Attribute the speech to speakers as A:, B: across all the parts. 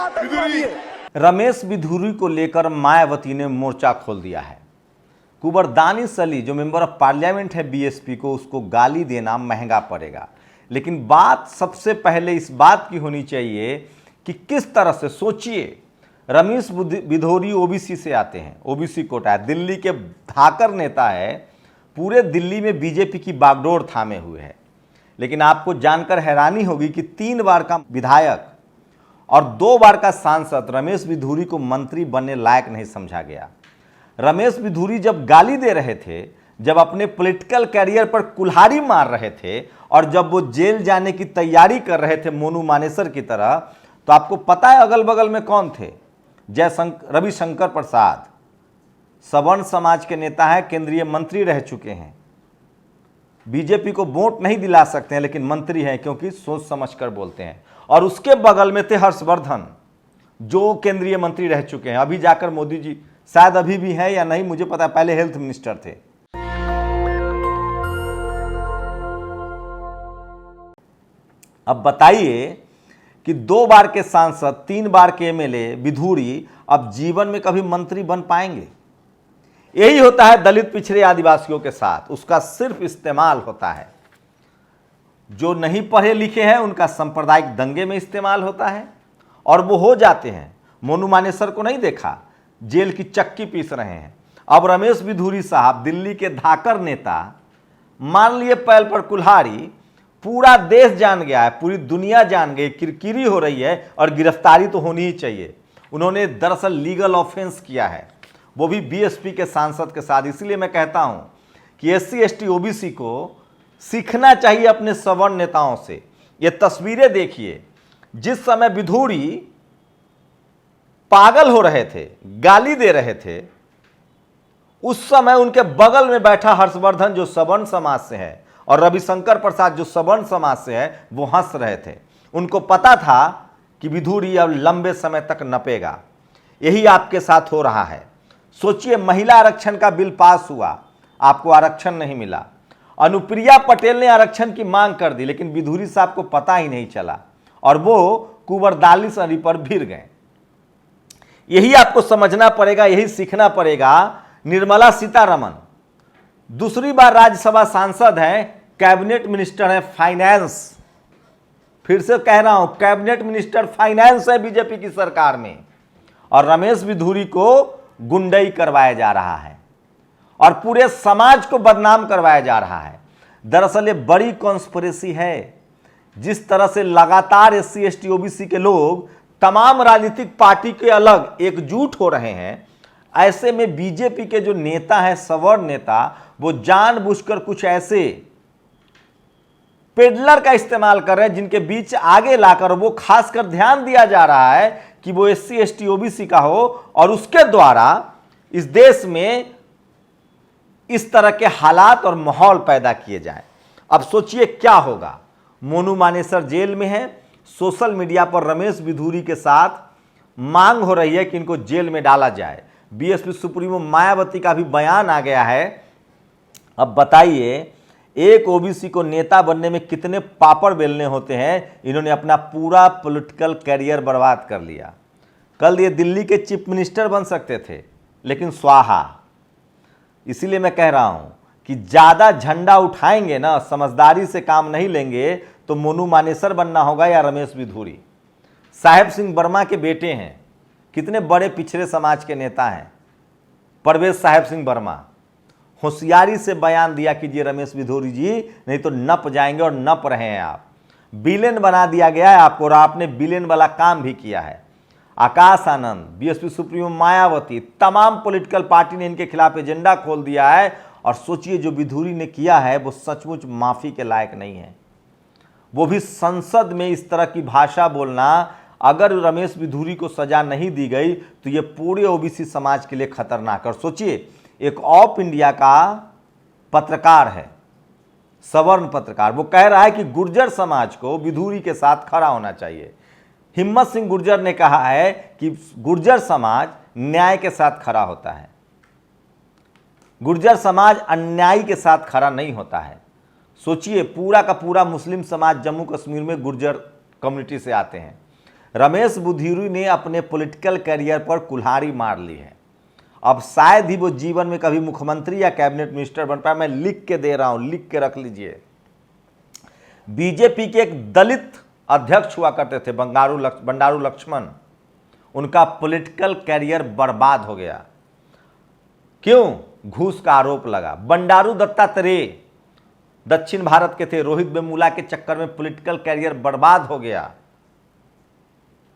A: आतंकवादी है।
B: रमेश बिधूरी को लेकर मायावती ने मोर्चा खोल दिया है। कुंवर दानिश अली जो मेंबर ऑफ पार्लियामेंट है बीएसपी को, उसको गाली देना महंगा पड़ेगा। लेकिन बात सबसे पहले इस बात की होनी चाहिए कि किस तरह से, सोचिए, रमेश बिधूरी ओबीसी से आते हैं, ओबीसी कोटा है, दिल्ली के धाकर नेता है, पूरे दिल्ली में बीजेपी की बागडोर थामे हुए हैं। लेकिन आपको जानकर हैरानी होगी कि 3 बार का विधायक और 2 बार का सांसद रमेश बिधूरी को मंत्री बनने लायक नहीं समझा गया। रमेश बिधूरी जब गाली दे रहे थे, जब अपने पॉलिटिकल कैरियर पर कुल्हाड़ी मार रहे थे और जब वो जेल जाने की तैयारी कर रहे थे मोनू मानेसर की तरह, तो आपको पता है अगल बगल में कौन थे? रविशंकर प्रसाद, सवर्ण समाज के नेता हैं, केंद्रीय मंत्री रह चुके हैं। बीजेपी को वोट नहीं दिला सकते हैं लेकिन मंत्री हैं क्योंकि सोच समझकर बोलते हैं। और उसके बगल में थे हर्षवर्धन जो केंद्रीय मंत्री रह चुके हैं। अभी जाकर मोदी जी, शायद अभी भी हैं या नहीं मुझे पता, पहले हेल्थ मिनिस्टर थे। अब बताइए कि 2 बार के सांसद, 3 बार के एमएलए बिधूरी अब जीवन में कभी मंत्री बन पाएंगे? यही होता है दलित पिछड़े आदिवासियों के साथ, उसका सिर्फ इस्तेमाल होता है। जो नहीं पढ़े लिखे हैं उनका सांप्रदायिक दंगे में इस्तेमाल होता है और वो हो जाते हैं। मोनू मानेसर को नहीं देखा, जेल की चक्की पीस रहे हैं। अब रमेश बिधूरी साहब, दिल्ली के धाकर नेता, मान लिए पैल पर कुल्हाड़ी, पूरा देश जान गया है, पूरी दुनिया जान गई, किरकिरी हो रही है और गिरफ्तारी तो होनी ही चाहिए। उन्होंने दरअसल लीगल ऑफेंस किया है, वो भी बीएसपी के सांसद के साथ। इसलिए मैं कहता हूं कि एससी एसटी ओबीसी को सीखना चाहिए अपने सवर्ण नेताओं से। ये तस्वीरें देखिए, जिस समय बिधूरी पागल हो रहे थे, गाली दे रहे थे, उस समय उनके बगल में बैठा हर्षवर्धन जो सवर्ण समाज से है और रविशंकर प्रसाद जो सवर्ण समाज से है, वो हंस रहे थे। उनको पता था कि बिधूरी अब लंबे समय तक नपेगा। यही आपके साथ हो रहा है। सोचिए, महिला आरक्षण का बिल पास हुआ, आपको आरक्षण नहीं मिला। अनुप्रिया पटेल ने आरक्षण की मांग कर दी लेकिन बिधूरी साहब को पता ही नहीं चला और वो कुंवर दानिश अली पर भिड़ गए। यही आपको समझना पड़ेगा, यही सीखना पड़ेगा। निर्मला सीतारमण दूसरी बार राज्यसभा सांसद हैं, कैबिनेट मिनिस्टर है फाइनेंस। फिर से कह रहा हूं, कैबिनेट मिनिस्टर फाइनेंस है बीजेपी की सरकार में। और रमेश बिधूरी को गुंडई करवाया जा रहा है और पूरे समाज को बदनाम करवाया जा रहा है। दरअसल ये बड़ी कॉन्स्पिरेसी है। जिस तरह से लगातार एससी एसटी ओबीसी के लोग तमाम राजनीतिक पार्टी के अलग एकजुट हो रहे हैं, ऐसे में बीजेपी के जो नेता हैं, सवर्ण नेता, वो जानबूझकर कुछ ऐसे पेडलर का इस्तेमाल कर रहे हैं जिनके बीच आगे लाकर वो खासकर ध्यान दिया जा रहा है कि वो एससी एसटी ओबीसी का हो और उसके द्वारा इस देश में इस तरह के हालात और माहौल पैदा किए जाए। अब सोचिए क्या होगा। मोनू मानेसर जेल में है, सोशल मीडिया पर रमेश बिधूरी के साथ मांग हो रही है कि इनको जेल में डाला जाए। बीएसपी सुप्रीमो मायावती का भी बयान आ गया है। अब बताइए, एक ओबीसी को नेता बनने में कितने पापड़ बेलने होते हैं। इन्होंने अपना पूरा पॉलिटिकल कैरियर बर्बाद कर लिया। कल ये दिल्ली के चीफ मिनिस्टर बन सकते थे लेकिन स्वाहा। इसीलिए मैं कह रहा हूं कि ज़्यादा झंडा उठाएंगे ना, समझदारी से काम नहीं लेंगे तो मोनू मानेसर बनना होगा या रमेश बिधूरी। साहेब सिंह वर्मा के बेटे हैं, कितने बड़े पिछड़े समाज के नेता हैं, परवेज साहेब सिंह वर्मा। होशियारी से बयान दिया कीजिए रमेश बिधूरी जी, नहीं तो नप जाएंगे और नप रहे हैं आप। विलेन बना दिया गया है आपको और आपने विलेन वाला काम भी किया है। आकाश आनंद, बीएसपी सुप्रीमो मायावती, तमाम पॉलिटिकल पार्टी ने इनके खिलाफ एजेंडा खोल दिया है। और सोचिए, जो बिधूरी ने किया है वो सचमुच माफ़ी के लायक नहीं है। वो भी संसद में इस तरह की भाषा बोलना, अगर रमेश बिधूरी को सजा नहीं दी गई तो ये पूरे ओबीसी समाज के लिए खतरनाक। और सोचिए, एक ऑफ इंडिया का पत्रकार है, सवर्ण पत्रकार, वो कह रहा है कि गुर्जर समाज को बिधूरी के साथ खड़ा होना चाहिए। हिम्मत सिंह गुर्जर ने कहा है कि गुर्जर समाज न्याय के साथ खड़ा होता है, गुर्जर समाज अन्यायी के साथ खड़ा नहीं होता है। सोचिए, पूरा का पूरा मुस्लिम समाज जम्मू कश्मीर में गुर्जर कम्युनिटी से आते हैं। रमेश बुधिरू ने अपने पॉलिटिकल करियर पर कुल्हाड़ी मार ली है। अब शायद ही वो जीवन में कभी मुख्यमंत्री या कैबिनेट मिनिस्टर बन पाए। मैं लिख के दे रहा हूं, लिख के रख लीजिए। बीजेपी के एक दलित अध्यक्ष हुआ करते थे बंडारू लक्ष्मण, उनका पॉलिटिकल करियर बर्बाद हो गया। क्यों? घूस का आरोप लगा। बंडारू दत्तात्रेय दक्षिण भारत के थे, रोहित वेमुला के चक्कर में पॉलिटिकल करियर बर्बाद हो गया,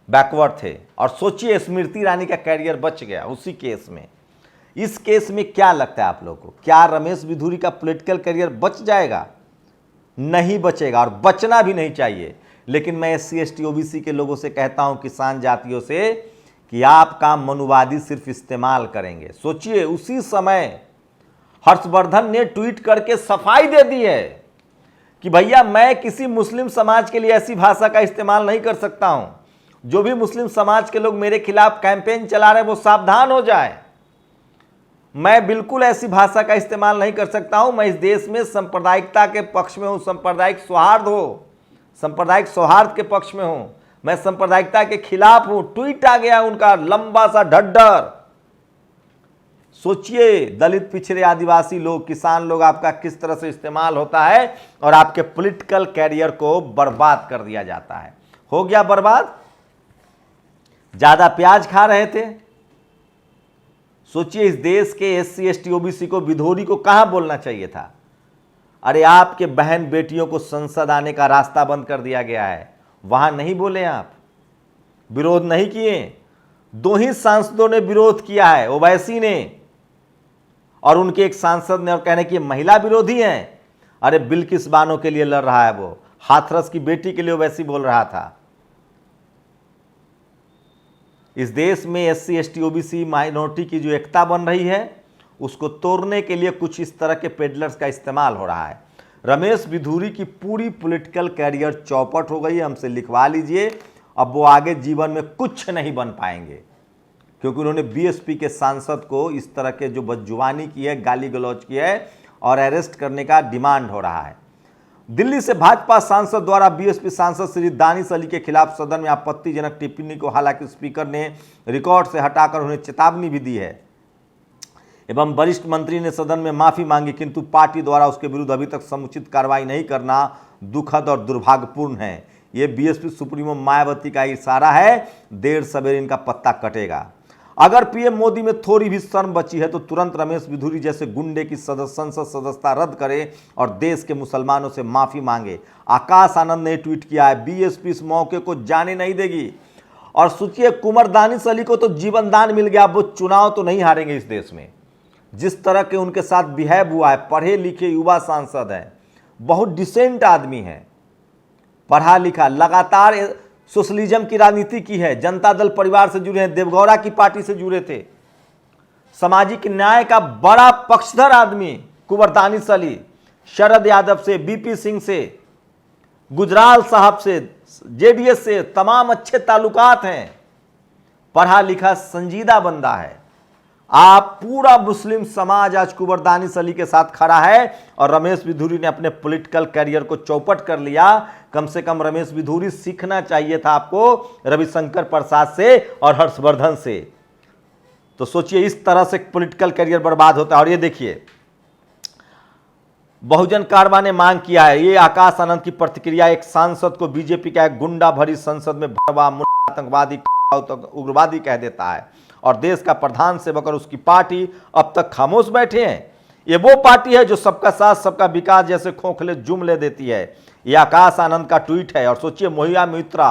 B: बैकवर्ड थे। और सोचिए स्मृति ईरानी का करियर बच गया उसी केस में। इस केस में क्या लगता है आप लोगों को, क्या रमेश बिधूरी का पॉलिटिकल करियर बच जाएगा? नहीं बचेगा, और बचना भी नहीं चाहिए। लेकिन मैं SC ST OBC के लोगों से कहता हूं, किसान जातियों से, कि आपका मनुवादी सिर्फ इस्तेमाल करेंगे। सोचिए उसी समय हर्षवर्धन ने ट्वीट करके सफाई दे दी है कि भैया मैं किसी मुस्लिम समाज के लिए ऐसी भाषा का इस्तेमाल नहीं कर सकता हूं। जो भी मुस्लिम समाज के लोग मेरे खिलाफ कैंपेन चला रहे हैं वो सावधान हो जाए। मैं बिल्कुल ऐसी भाषा का इस्तेमाल नहीं कर सकता हूं। मैं इस देश में सांप्रदायिकता के पक्ष में हूं, सांप्रदायिक सौहार्द के पक्ष में हूं। मैं सांप्रदायिकता के खिलाफ हूं। ट्वीट आ गया उनका लंबा सा ढड्ढर। सोचिए दलित, पिछड़े, आदिवासी लोग, किसान लोग आपका किस तरह से इस्तेमाल होता है और आपके पॉलिटिकल कैरियर को बर्बाद कर दिया जाता है। हो गया बर्बाद। ज्यादा प्याज खा रहे थे। सोचिए इस देश के SC ST OBC को, बिधूरी को कहां बोलना चाहिए था। अरे आपके बहन बेटियों को संसद आने का रास्ता बंद कर दिया गया है, वहां नहीं बोले, आप विरोध नहीं किए। 2 ही सांसदों ने विरोध किया है, ओवैसी ने और उनके एक सांसद ने, और कहने की महिला विरोधी हैं। अरे बिल्किस बानो के लिए लड़ रहा है वो, हाथरस की बेटी के लिए ओवैसी बोल रहा था। इस देश में SC ST OBC माइनॉरिटी की जो एकता बन रही है उसको तोड़ने के लिए कुछ इस तरह के पेडलर्स का इस्तेमाल हो रहा है। रमेश बिधूरी की पूरी पॉलिटिकल कैरियर चौपट हो गई है, हमसे लिखवा लीजिए। अब वो आगे जीवन में कुछ नहीं बन पाएंगे, क्योंकि उन्होंने BSP के सांसद को इस तरह के जो बदजुबानी की है, गाली गलौज की है और अरेस्ट करने का डिमांड हो रहा है। दिल्ली से भाजपा सांसद द्वारा BSP सांसद श्री दानिश अली के खिलाफ सदन में आपत्तिजनक टिप्पणी को हालांकि स्पीकर ने रिकॉर्ड से हटाकर उन्हें चेतावनी भी दी है एवं वरिष्ठ मंत्री ने सदन में माफी मांगी, किंतु पार्टी द्वारा उसके विरुद्ध अभी तक समुचित कार्रवाई नहीं करना दुखद और दुर्भाग्यपूर्ण है। ये BSP सुप्रीमो मायावती का इशारा है, देर सवेर इनका पत्ता कटेगा। अगर PM मोदी में थोड़ी भी शर्म बची है तो तुरंत रमेश बिधूरी जैसे गुंडे की संसद सदस्यता रद्द करे और देश के मुसलमानों से माफी मांगे। आकाश आनंद ने ट्वीट किया है, BSP इस मौके को जाने नहीं देगी। और सोचिए कुंवर दानिश अली को तो जीवन दान मिल गया, वो चुनाव तो नहीं हारेंगे इस देश में। जिस तरह के उनके साथ बिहेव हुआ है, पढ़े लिखे युवा सांसद हैं, बहुत डिसेंट आदमी है, पढ़ा लिखा, लगातार सोशलिज्म की राजनीति की है, जनता दल परिवार से जुड़े हैं, देवगौड़ा की पार्टी से जुड़े थे, सामाजिक न्याय का बड़ा पक्षधर आदमी कुंवर दानिश अली, शरद यादव से, BP सिंह से, गुजराल साहब से, JDS से तमाम अच्छे ताल्लुकात हैं, पढ़ा लिखा संजीदा बंदा है। आप पूरा मुस्लिम समाज आज कुंवर दानिश अली के साथ खड़ा है और रमेश बिधूरी ने अपने पॉलिटिकल करियर को चौपट कर लिया। कम से कम रमेश बिधूरी सीखना चाहिए था आपको रविशंकर प्रसाद से और हर्षवर्धन से। तो सोचिए इस तरह से पॉलिटिकल करियर बर्बाद होता है। और ये देखिए बहुजन कारवा ने मांग किया है, ये आकाश आनंद की प्रतिक्रिया, एक सांसद को बीजेपी का एक गुंडा भरी संसद में भरवा आतंकवादी उग्रवादी कह देता है और देश का प्रधान सेवक और उसकी पार्टी अब तक खामोश बैठे हैं। ये वो पार्टी है जो सबका साथ सबका विकास जैसे खोखले जुमले देती है। ये आकाश आनंद का ट्वीट है। और सोचिए Mahua Moitra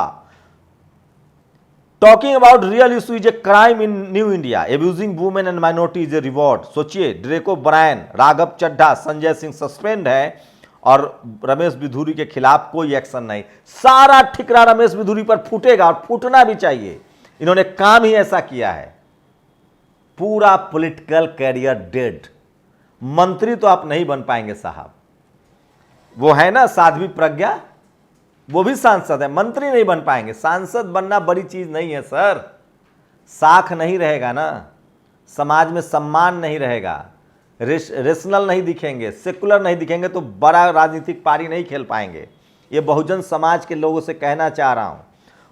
B: talking about real issue is a crime in new India, abusing women and minority is a reward. सोचिए Derek O'Brien, Raghav Chadha, Sanjay Singh suspend है और रमेश बिधूरी के खिलाफ कोई एक्शन नहीं। सारा ठिकरा रमेश बिधूरी पर फूटेगा और फूटना भी चाहिए। इन्होंने काम ही ऐसा किया है। पूरा पॉलिटिकल कैरियर डेड। मंत्री तो आप नहीं बन पाएंगे साहब। वो है ना साध्वी प्रज्ञा, वो भी सांसद है, मंत्री नहीं बन पाएंगे। सांसद बनना बड़ी चीज नहीं है सर। साख नहीं रहेगा ना, समाज में सम्मान नहीं रहेगा, रेशनल नहीं दिखेंगे, सेकुलर नहीं दिखेंगे तो बड़ा राजनीतिक पारी नहीं खेल पाएंगे। ये बहुजन समाज के लोगों से कहना चाह रहा हूं।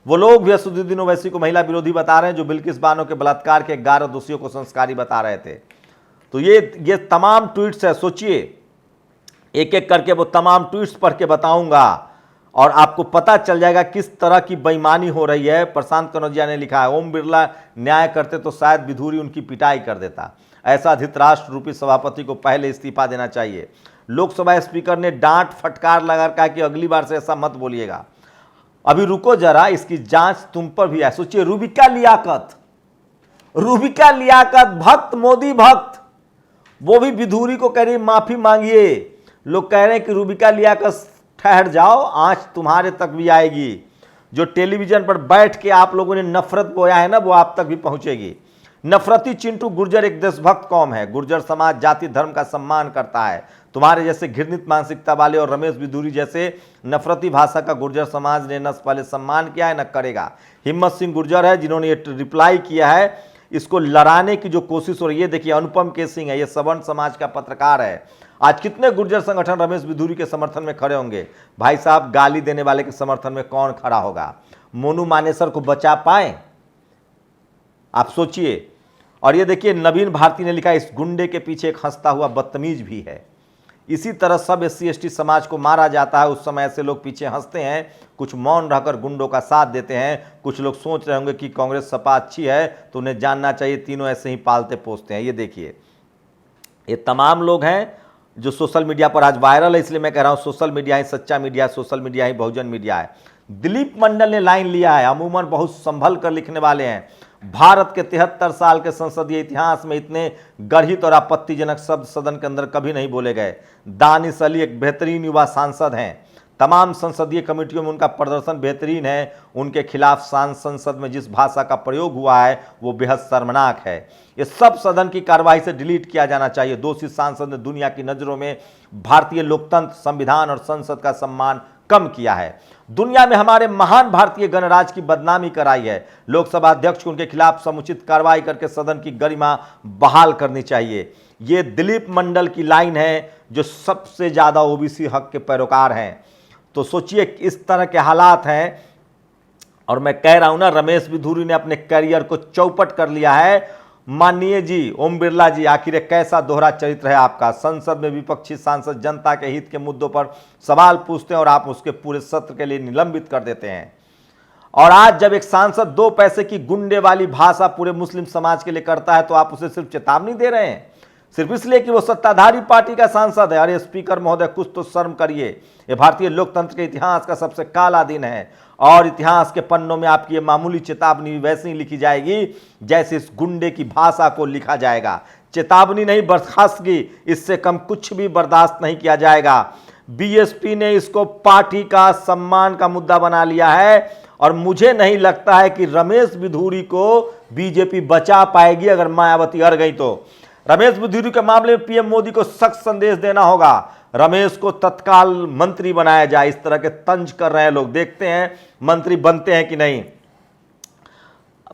B: वो लोग भी असदुद्दीन ओवैसी को महिला विरोधी बता रहे हैं, जो बिल्किस बानो के बलात्कार के 11 दोषियों को संस्कारी बता रहे थे। तो ये तमाम ट्वीट्स है, सोचिए, एक एक करके वो तमाम ट्वीट्स पढ़ के बताऊंगा और आपको पता चल जाएगा किस तरह की बेईमानी हो रही है। प्रशांत कनौजिया ने लिखा है, ओम बिरला न्याय करते तो शायद विधुरी उनकी पिटाई कर देता। ऐसा धृतराष्ट्र रूपी सभापति को पहले इस्तीफा देना चाहिए। लोकसभा स्पीकर ने डांट फटकार लगा कहा कि अगली बार से ऐसा मत बोलिएगा। अभी रुको जरा, इसकी जांच तुम पर भी है। सोचिए, रूबिका लियाकत भक्त, मोदी भक्त, वो भी विधुरी को कह रही माफी मांगिए। लोग कह रहे हैं कि रूबिका लियाकत ठहर जाओ, आंच तुम्हारे तक भी आएगी। जो टेलीविजन पर बैठ के आप लोगों ने नफरत बोया है ना, वो आप तक भी पहुंचेगी। नफरती चिंटू गुर्जर एक देशभक्त कौम है। गुर्जर समाज जाति धर्म का सम्मान करता है। तुम्हारे जैसे घृणित मानसिकता वाले और रमेश विधुरी जैसे नफरती भाषा का गुर्जर समाज ने न पहले सम्मान किया है न करेगा। हिम्मत सिंह गुर्जर है जिन्होंने ये रिप्लाई किया है। इसको लड़ाने की जो कोशिश हो रही है, देखिए अनुपम के सिंह है, ये सवर्ण समाज का पत्रकार है। आज कितने गुर्जर संगठन रमेश विधुरी के समर्थन में खड़े होंगे। भाई साहब, गाली देने वाले के समर्थन में कौन खड़ा होगा? मोनू मानेसर को बचा पाए? आप सोचिए। और ये देखिए, नवीन भारती ने लिखा, इस गुंडे के पीछे एक हंसता हुआ बदतमीज भी है। इसी तरह सब SC ST समाज को मारा जाता है, उस समय ऐसे लोग पीछे हंसते हैं, कुछ मौन रहकर गुंडों का साथ देते हैं। कुछ लोग सोच रहे होंगे कि कांग्रेस सपा अच्छी है तो उन्हें जानना चाहिए, तीनों ऐसे ही पालते पोसते हैं। ये देखिए, ये तमाम लोग हैं जो सोशल मीडिया पर आज वायरल है, इसलिए मैं कह रहा हूं सोशल मीडिया ही सच्चा मीडिया है, सोशल मीडिया ही बहुजन मीडिया है। दिलीप मंडल ने लाइन लिया है, अमूमन बहुत संभल कर लिखने वाले हैं। भारत के 73 साल के संसदीय इतिहास में इतने गर्हित और आपत्तिजनक शब्द सदन के अंदर कभी नहीं बोले गए। दानिश अली एक बेहतरीन युवा सांसद हैं। तमाम संसदीय कमेटियों में उनका प्रदर्शन बेहतरीन है। उनके खिलाफ संसद में जिस भाषा का प्रयोग हुआ है वो बेहद शर्मनाक है। ये सब सदन की कार्रवाई से डिलीट किया जाना चाहिए। दोषी सांसद ने दुनिया की नजरों में भारतीय लोकतंत्र, संविधान और संसद का सम्मान कम किया है। दुनिया में हमारे महान भारतीय गणराज्य की बदनामी कराई है। लोकसभा अध्यक्ष को उनके खिलाफ समुचित कार्रवाई करके सदन की गरिमा बहाल करनी चाहिए। ये दिलीप मंडल की लाइन है, जो सबसे ज्यादा OBC हक के पैरोकार हैं। तो सोचिए, इस तरह के हालात हैं। और मैं कह रहा हूं ना, रमेश विधुरी ने अपने करियर को चौपट कर लिया है। माननीय जी ओम बिरला जी, आखिर कैसा दोहरा चरित्र है आपका। संसद में विपक्षी सांसद जनता के हित के मुद्दों पर सवाल पूछते हैं और आप उसके पूरे सत्र के लिए निलंबित कर देते हैं। और आज जब एक सांसद 2 पैसे की गुंडे वाली भाषा पूरे मुस्लिम समाज के लिए करता है तो आप उसे सिर्फ चेतावनी दे रहे हैं, सिर्फ इसलिए कि वो सत्ताधारी पार्टी का सांसद है। अरे स्पीकर महोदय, कुछ तो शर्म करिए। ये भारतीय लोकतंत्र के इतिहास का सबसे काला दिन है और इतिहास के पन्नों में आपकी ये मामूली चेतावनी वैसे ही लिखी जाएगी जैसे इस गुंडे की भाषा को लिखा जाएगा। चेतावनी नहीं, बर्खास्तगी, इससे कम कुछ भी बर्दाश्त नहीं किया जाएगा। BSP ने इसको पार्टी का सम्मान का मुद्दा बना लिया है और मुझे नहीं लगता है कि रमेश विधुरी को BJP बचा पाएगी। अगर मायावती हार गई तो रमेश विधुरी के मामले में PM मोदी को सख्त संदेश देना होगा। रमेश को तत्काल मंत्री बनाया जाए। इस तरह के तंज कर रहे हैं लोग, देखते हैं मंत्री बनते हैं कि नहीं।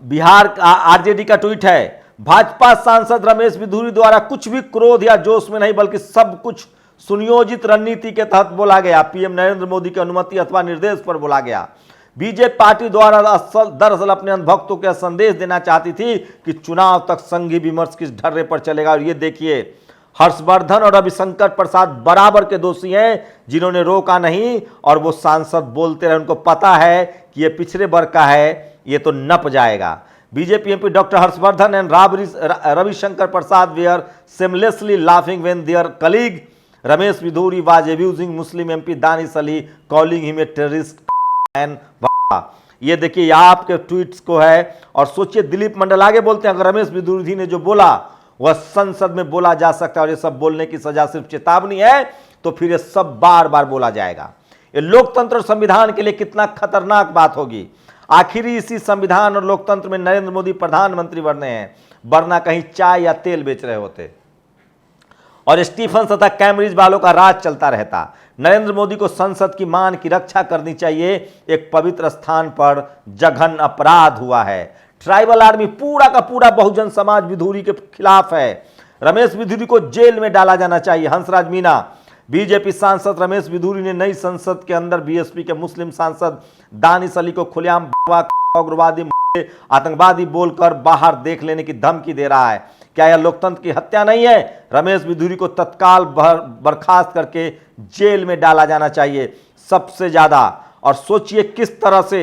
B: बिहार RJD का ट्वीट है, भाजपा सांसद रमेश विधुरी द्वारा कुछ भी क्रोध या जोश में नहीं बल्कि सब कुछ सुनियोजित रणनीति के तहत बोला गया। PM नरेंद्र मोदी की अनुमति अथवा निर्देश पर बोला गया। BJP पार्टी द्वारा दरअसल अपने अंधभक्तों को संदेश देना चाहती थी कि चुनाव तक संघी विमर्श किस ढर्रे पर चलेगा। और ये देखिए, हर्षवर्धन और रविशंकर प्रसाद बराबर के दोषी हैं जिन्होंने रोका नहीं और वो सांसद बोलते रहे। उनको पता है कि ये पिछड़े वर्ग का है, ये तो नप जाएगा। BJP MP doctor Harshvardhan and Ravishankar Prasad were seamlessly laughing when their colleague Ramesh Bidhuri was abusing Muslim MP Danish Ali, calling him a terrorist and. ये देखिए, यहाँ आपके ट्वीट्स को है। और सोचिए, दिलीप मंडल आगे बोलते हैं, अगर रमेश विधुरी ने जो बोला वह संसद में बोला जा सकता है और ये सब बोलने की सजा सिर्फ चेतावनी है तो फिर ये सब बार बार बोला जाएगा। ये लोकतंत्र और संविधान के लिए कितना खतरनाक बात होगी। आखिर इसी संविधान और लोकतंत्र में नरेंद्र मोदी प्रधानमंत्री बने हैं, वरना कहीं चाय या तेल बेच रहे होते और स्टीफन तथा कैम्ब्रिज वालों का राज चलता रहता। नरेंद्र मोदी को संसद की मान की रक्षा करनी चाहिए। एक पवित्र स्थान पर जघन्य अपराध हुआ है। ट्राइबल आर्मी पूरा का पूरा बहुजन समाज विधुरी के खिलाफ है। रमेश विधुरी को जेल में डाला जाना चाहिए। हंसराज मीना, बीजेपी सांसद रमेश बिधूरी ने नई संसद के अंदर बीएसपी के मुस्लिम सांसद दानिश अली को खुलेआम उग्रवादी आतंकवादी बोलकर बाहर देख लेने की धमकी दे रहा है। क्या यह लोकतंत्र की हत्या नहीं है? रमेश बिधूरी को तत्काल बर्खास्त करके जेल में डाला जाना चाहिए सबसे ज्यादा। और सोचिए किस तरह से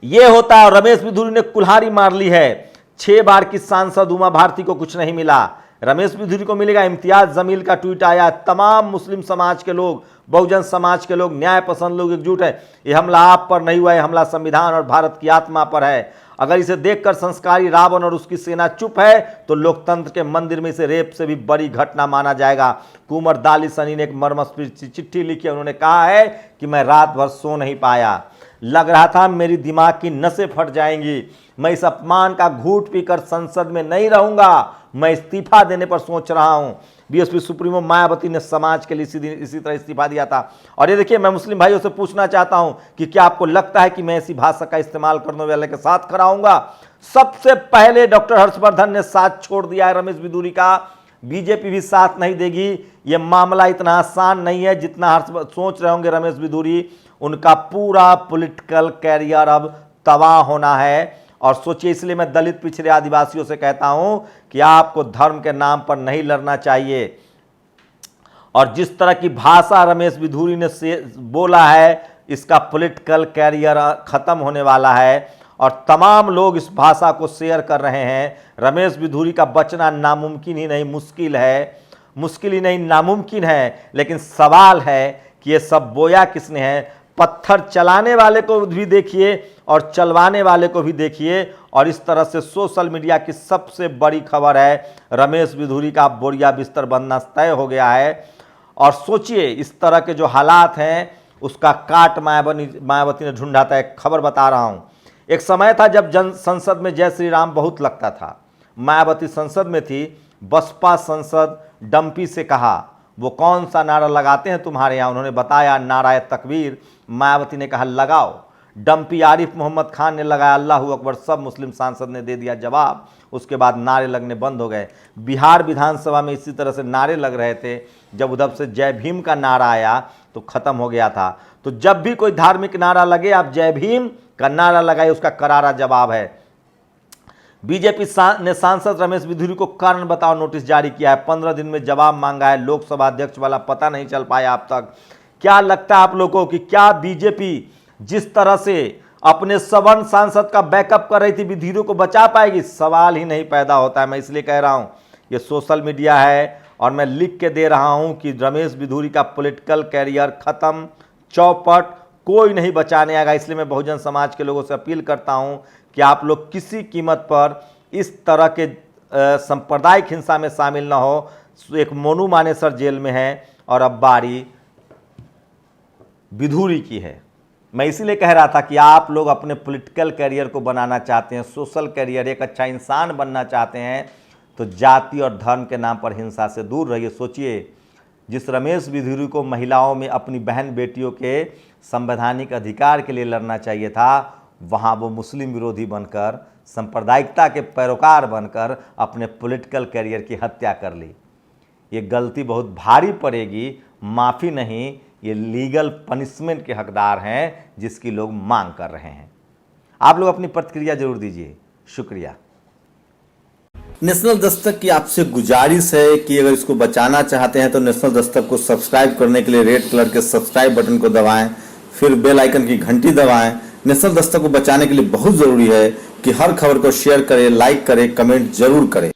B: यह होता है। रमेश बिधूरी ने कुल्हाड़ी मार ली है। 6 बार की सांसद उमा भारती को कुछ नहीं मिला, रमेश बिधूरी को मिलेगा। इम्तियाज जमील का ट्वीट आया, तमाम मुस्लिम समाज के लोग, बहुजन समाज के लोग, न्याय पसंद लोग एकजुट है। यह हमला आप पर नहीं हुआ है, हमला संविधान और भारत की आत्मा पर है। अगर इसे देखकर संस्कारी रावण और उसकी सेना चुप है तो लोकतंत्र के मंदिर में इसे रेप से भी बड़ी घटना माना जाएगा। कुंवर दानिश सनी ने एक मर्मस्पृत चिट्ठी लिखी। उन्होंने कहा है कि मैं रात भर सो नहीं पाया, लग रहा था मेरी दिमाग की नसें फट जाएंगी। मैं इस अपमान का घूंट पीकर संसद में नहीं रहूंगा, मैं इस्तीफा देने पर सोच रहा हूं। बीएसपी सुप्रीमो मायावती ने समाज के लिए इसी तरह इस्तीफा दिया था। और ये देखिए, मैं मुस्लिम भाइयों से पूछना चाहता हूं कि क्या आपको लगता है कि मैं ऐसी भाषा का इस्तेमाल करने वाले के साथ खड़ा होऊंगा? सबसे पहले डॉक्टर हर्षवर्धन ने साथ छोड़ दिया है रमेश बिधूरी का, बीजेपी भी साथ नहीं देगी। यह मामला इतना आसान नहीं है जितना सोच रहे होंगे रमेश बिधूरी। उनका पूरा पॉलिटिकल कैरियर अब तबाह होना है। और सोचिए, इसलिए मैं दलित पिछड़े आदिवासियों से कहता हूं कि आपको धर्म के नाम पर नहीं लड़ना चाहिए। और जिस तरह की भाषा रमेश बिधूरी ने बोला है, इसका पॉलिटिकल कैरियर खत्म होने वाला है। और तमाम लोग इस भाषा को शेयर कर रहे हैं। रमेश बिधूरी का बचना नामुमकिन ही नहीं, मुश्किल है। मुश्किल ही नहीं, नामुमकिन है। लेकिन सवाल है कि ये सब बोया किसने है? पत्थर चलाने वाले को भी देखिए और चलवाने वाले को भी देखिए। और इस तरह से सोशल मीडिया की सबसे बड़ी खबर है, रमेश बिधूरी का बोरिया बिस्तर बनना तय हो गया है। और सोचिए, इस तरह के जो हालात हैं उसका काट मायावती ने ढूंढा था। एक खबर बता रहा हूं, एक समय था जब संसद में जय श्री राम बहुत लगता था। मायावती संसद में थी, बसपा सांसद डम्पी से कहा, वो कौन सा नारा लगाते हैं तुम्हारे यहाँ? उन्होंने बताया, नाराए तकबीर। मायावती ने कहा लगाओ। डम्पी आरिफ मोहम्मद खान ने लगाया अल्लाहू अकबर। सब मुस्लिम सांसद ने दे दिया जवाब। उसके बाद नारे लगने बंद हो गए। बिहार विधानसभा में इसी तरह से नारे लग रहे थे। जब उधर से जय भीम का नारा आया तो खत्म हो गया था। तो जब भी कोई धार्मिक नारा लगे, आप जय भीम का नारा लगाए, उसका करारा जवाब है। बीजेपी ने सांसद रमेश बिधूरी को कारण बताओ नोटिस जारी किया है। 15 दिन में जवाब मांगा है। लोकसभा अध्यक्ष वाला पता नहीं चल पाया अब तक। क्या लगता है आप लोगों को कि क्या बीजेपी जिस तरह से अपने सवर्ण सांसद का बैकअप कर रही थी, बिधूरी को बचा पाएगी? सवाल ही नहीं पैदा होता है। मैं इसलिए कह रहा हूं, ये सोशल मीडिया है और मैं लिख के दे रहा हूं कि रमेश बिधूरी का पॉलिटिकल कैरियर खत्म, चौपट, कोई नहीं बचाने आएगा। इसलिए मैं बहुजन समाज के लोगों से अपील करता हूं कि आप लोग किसी कीमत पर इस तरह के सांप्रदायिक हिंसा में शामिल ना हो। एक मोनू मानेसर जेल में है और अब बारी बिधूरी की है। मैं इसीलिए कह रहा था कि आप लोग अपने पॉलिटिकल कैरियर को बनाना चाहते हैं, सोशल कैरियर, एक अच्छा इंसान बनना चाहते हैं, तो जाति और धर्म के नाम पर हिंसा से दूर रहिए। सोचिए, जिस रमेश बिधूरी को महिलाओं में अपनी बहन बेटियों के संवैधानिक अधिकार के लिए लड़ना चाहिए था, वहाँ वो मुस्लिम विरोधी बनकर, सांप्रदायिकता के पैरोकार बनकर अपने पॉलिटिकल कैरियर की हत्या कर ली। ये गलती बहुत भारी पड़ेगी, माफ़ी नहीं, ये लीगल पनिशमेंट के हकदार हैं जिसकी लोग मांग कर रहे हैं। आप लोग अपनी प्रतिक्रिया जरूर दीजिए। शुक्रिया।
A: नेशनल दस्तक की आपसे गुजारिश है कि अगर इसको बचाना चाहते हैं तो नेशनल दस्तक को सब्सक्राइब करने के लिए रेड कलर के सब्सक्राइब बटन को दबाएं, फिर बेल आइकन की घंटी दबाएं। नेशनल दस्तक को बचाने के लिए बहुत जरूरी है कि हर खबर को शेयर करें, लाइक करें, कमेंट जरूर करें।